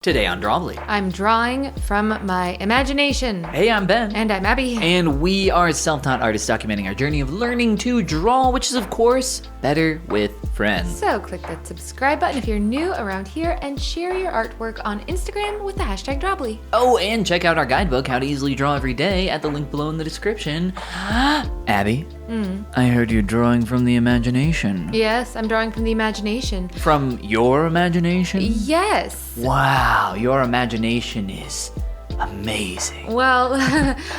Today on Drawbli. I'm drawing from my imagination. Hey, I'm Ben. And I'm Abby. And we are self-taught artists documenting our journey of learning to draw, which is, of course, better with friends. So click that subscribe button if you're new around here and share your artwork on Instagram with the hashtag Drawbli. Oh, and check out our guidebook, How to Easily Draw Every Day, at the link below in the description. Abby, I heard you drawing from the imagination. Yes, I'm drawing from the imagination. From your imagination? Yes. Wow, your imagination is amazing. Well,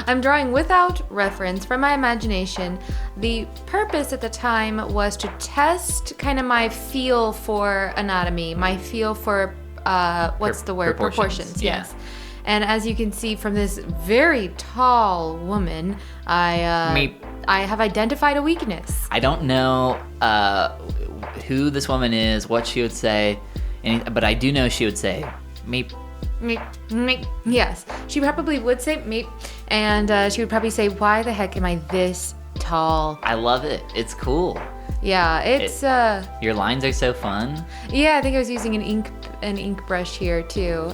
I'm drawing without reference from my imagination. The purpose at the time was to test kind of my feel for anatomy, my feel for, Proportions, yeah. yes. And as you can see from this very tall woman, I have identified a weakness. I don't know who this woman is, what she would say, but I do know she would say, meep. Meep, meep. Yes, she probably would say meep, and she would probably say, why the heck am I this tall? I love it. It's cool. Yeah, it's Your lines are so fun. yeah, I think I was using an ink brush here too.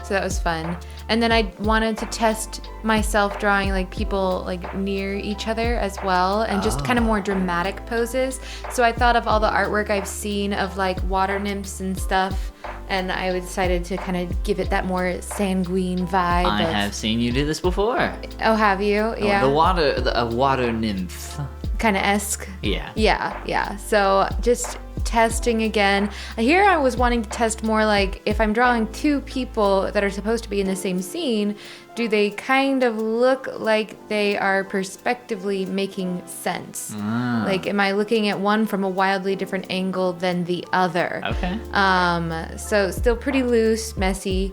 So that was fun. And then I wanted to test myself drawing like people like near each other as well, and just kind of more dramatic poses. So I thought of all the artwork I've seen of like water nymphs and stuff, and I decided to kind of give it that more sanguine vibe. I have seen you do this before. Oh, have you? Yeah. A water nymph. Kind of esque. Yeah. Yeah. So just testing again. Here I was wanting to test more like if I'm drawing two people that are supposed to be in the same scene, do they kind of look like they are perspectively making sense? Like, am I looking at one from a wildly different angle than the other? Okay. So still pretty loose, messy,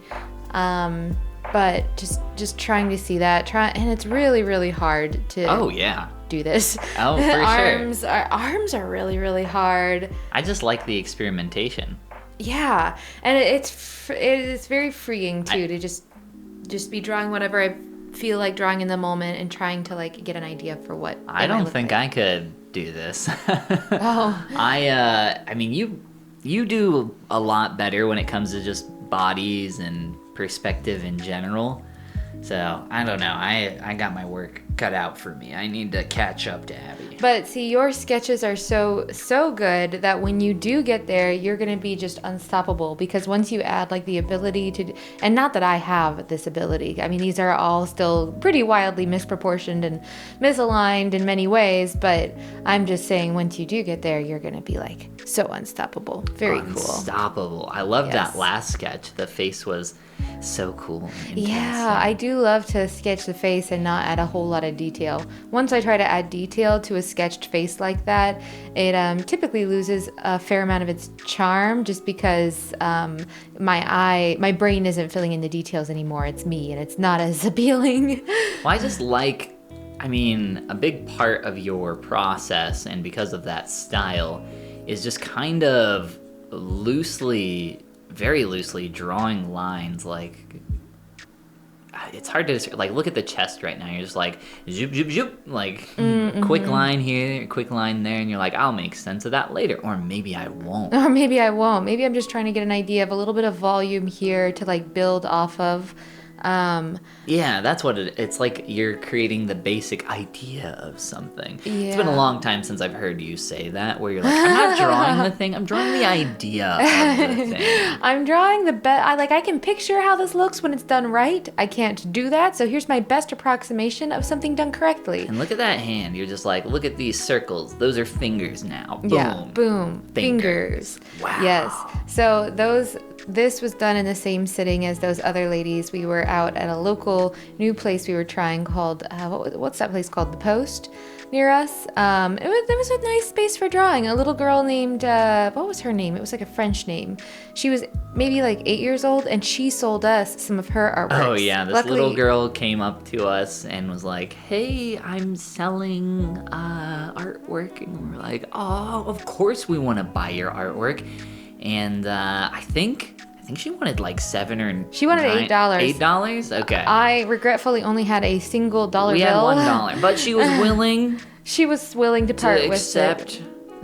but just trying to see that. And it's really, really hard to. Oh yeah. Do this. Oh, for sure. Arms are really, really hard. I just like the experimentation. Yeah, and it is very freeing too to just be drawing whatever I feel like drawing in the moment and trying to like get an idea for what. I don't think I could do this. Oh. I mean, you do a lot better when it comes to just bodies and perspective in general. So, I don't know. I got my work cut out for me. I need to catch up to Abby. But see, your sketches are so good that when you do get there, you're going to be just unstoppable, because once you add like the ability to, and not that I have this ability. I mean, these are all still pretty wildly misproportioned and misaligned in many ways, but I'm just saying once you do get there, you're going to be like so unstoppable. Very cool. Unstoppable. I love Yes. that last sketch. The face was so cool. Yeah, I do love to sketch the face and not add a whole lot of detail. Once I try to add detail to a sketched face like that, it typically loses a fair amount of its charm, just because my brain isn't filling in the details anymore. It's me, and it's not as appealing. Well, I just like, I mean, a big part of your process, and because of that style, is just kind of very loosely drawing lines. Like, it's hard to, like, look at the chest right now. You're just like, zoop, zoop, zoop. Like, quick line here, quick line there. And you're like, I'll make sense of that later. Or maybe I won't. Or maybe I won't. Maybe I'm just trying to get an idea of a little bit of volume here to, like, build off of. Yeah, that's what it's like. You're creating the basic idea of something. Yeah. It's been a long time since I've heard you say that, where you're like, I'm not drawing the thing, I'm drawing the idea of the thing. I'm drawing the best. I can picture how this looks when it's done right. I can't do that, so here's my best approximation of something done correctly. And look at that hand. You're just like, look at these circles. Those are fingers now. Boom. Yeah, boom. Fingers. Wow. Yes. So this was done in the same sitting as those other ladies. We were out at a local new place we were trying called, what's that place called? The Post near us. It was a nice space for drawing. A little girl named, what was her name? It was like a French name. She was maybe like 8 years old, and she sold us some of her artwork. Oh yeah, this little girl came up to us and was like, hey, I'm selling artwork. And we're like, oh, of course we want to buy your artwork. And I think she wanted like She wanted $8. $8? Okay. I regretfully only had a single dollar We bill. had $1, but she was willing. She was willing to part with accept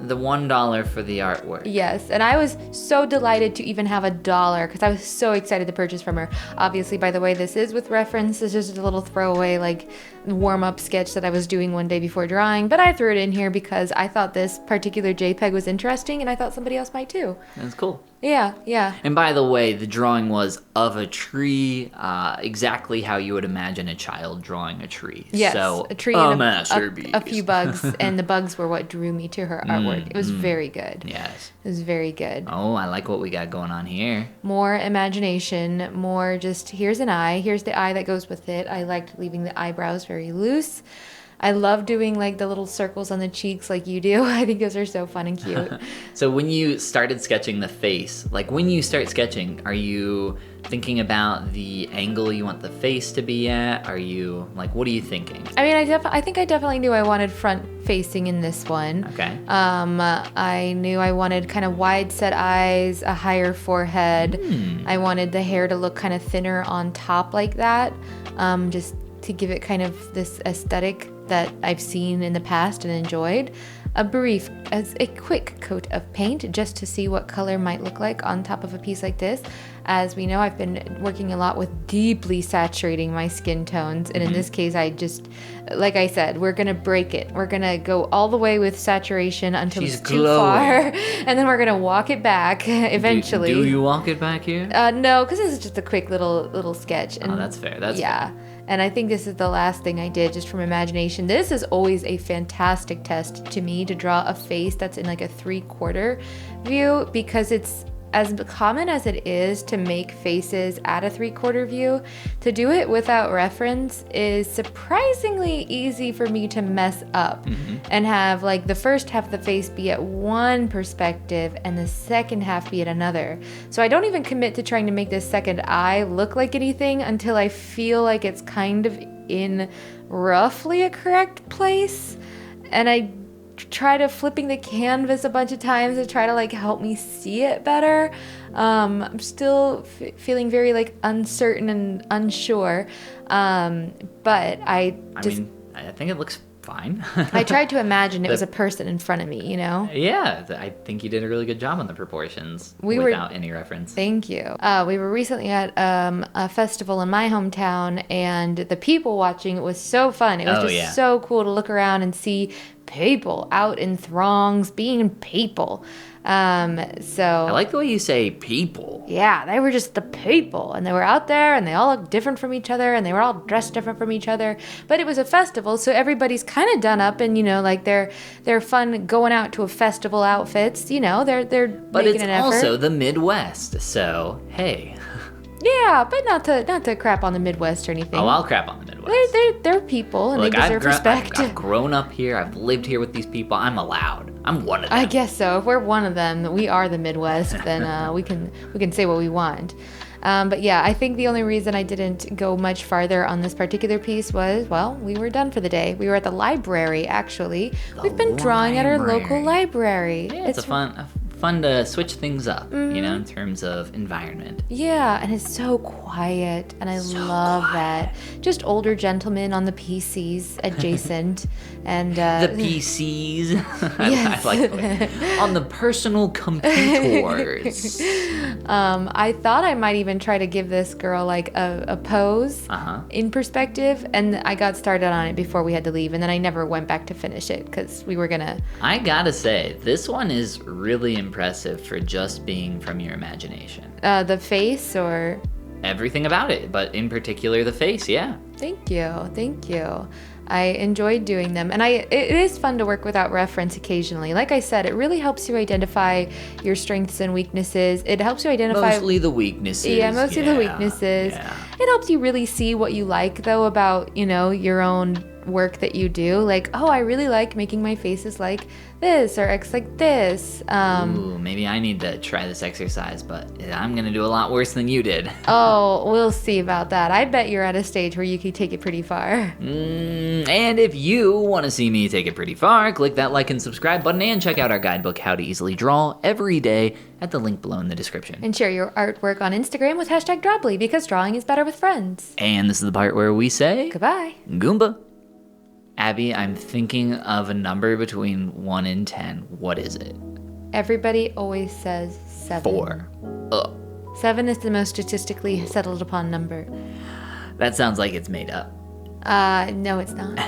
The $1 for the artwork. Yes, and I was so delighted to even have $1 because I was so excited to purchase from her. Obviously, by the way, this is with reference. It's just a little throwaway, like, warm-up sketch that I was doing one day before drawing, but I threw it in here because I thought this particular JPEG was interesting, and I thought somebody else might too. That's cool. Yeah. And by the way, the drawing was of a tree, exactly how you would imagine a child drawing a tree. Yes, so, a tree and masterpiece. a few bugs, and the bugs were what drew me to her artwork. It was very good. Yes. It was very good. Oh, I like what we got going on here. More imagination, more just, here's an eye, here's the eye that goes with it. I liked leaving the eyebrows very loose. I love doing like the little circles on the cheeks like you do. I think those are so fun and cute. So when you started sketching the face, like when you start sketching, are you thinking about the angle you want the face to be at? Are you, like, what are you thinking? I mean, I think I definitely knew I wanted front facing in this one. Okay. I knew I wanted kind of wide set eyes, a higher forehead. I wanted the hair to look kind of thinner on top like that, just to give it kind of this aesthetic that I've seen in the past and enjoyed. A quick coat of paint just to see what color might look like on top of a piece like this. As we know, I've been working a lot with deeply saturating my skin tones, and in this case, I just, like I said, we're gonna break it. We're gonna go all the way with saturation until She's it's too glowing. far, and then we're gonna walk it back eventually. Do you walk it back here? No, because this is just a quick little sketch. And, Oh, that's fair. That's yeah. And I think this is the last thing I did just from imagination. This is always a fantastic test to me to draw a face that's in like a 3/4 view, because it's as common as it is to make faces at a 3/4 view. To do it without reference is surprisingly easy for me to mess up and have like the first half of the face be at one perspective and the second half be at another. So I don't even commit to trying to make this second eye look like anything until I feel like it's kind of in roughly a correct place. And I try to flipping the canvas a bunch of times to try to like help me see it better. I'm still feeling very like uncertain and unsure, but I mean, I think it looks fine. I tried to imagine it was a person in front of me, you know? Yeah, I think you did a really good job on the proportions without any reference. Thank you. We were recently at a festival in my hometown, and the people watching it was so fun. It was so cool to look around and see people out in throngs being people. So I like the way you say people. Yeah, they were just the people, and they were out there, and they all looked different from each other, and they were all dressed different from each other. But it was a festival, so everybody's kind of done up, and you know, like they're fun going out to a festival outfits. You know, they're but making it's an effort. also the Midwest, so hey. Yeah, but not to crap on the Midwest or anything. Oh, I'll crap on the Midwest. They're people, and Look, they deserve respect. I've grown up here. I've lived here with these people. I'm allowed. I'm one of them. I guess so. If we're one of them, we are the Midwest. Then we can say what we want. But yeah, I think the only reason I didn't go much farther on this particular piece was, well, we were done for the day. We were at the library, actually. We've been drawing at our local library. Yeah, it's fun to switch things up, you know, in terms of environment. Yeah, and it's so quiet, and I love that. Just older gentlemen on the PCs adjacent, and the PCs. Yes. I like the on the personal computers. I thought I might even try to give this girl like a pose in perspective, and I got started on it before we had to leave, and then I never went back to finish it because we were gonna. I gotta say, this one is really impressive for just being from your imagination. The face or everything about it, but in particular the face. Yeah. Thank you. I enjoyed doing them, and it is fun to work without reference occasionally. Like I said, it really helps you identify your strengths and weaknesses. It helps you identify mostly the weaknesses. Yeah, mostly the weaknesses. Yeah. It helps you really see what you like, though, about, you know, your own work that you do. Like, oh, I really like making my faces like this or X like this. Ooh, maybe I need to try this exercise, but I'm gonna do a lot worse than you did. Oh, we'll see about that. I bet you're at a stage where you can take it pretty far. And if you want to see me take it pretty far, click that like and subscribe button and check out our guidebook, How to Easily Draw, every day at the link below in the description. And share your artwork on Instagram with #Drawbli, because drawing is better with friends. And this is the part where we say Goodbye. Goomba Abby, I'm thinking of a number between 1 and 10. What is it? Everybody always says 7. 4. Ugh. 7 is the most statistically settled upon number. That sounds like it's made up. No, it's not.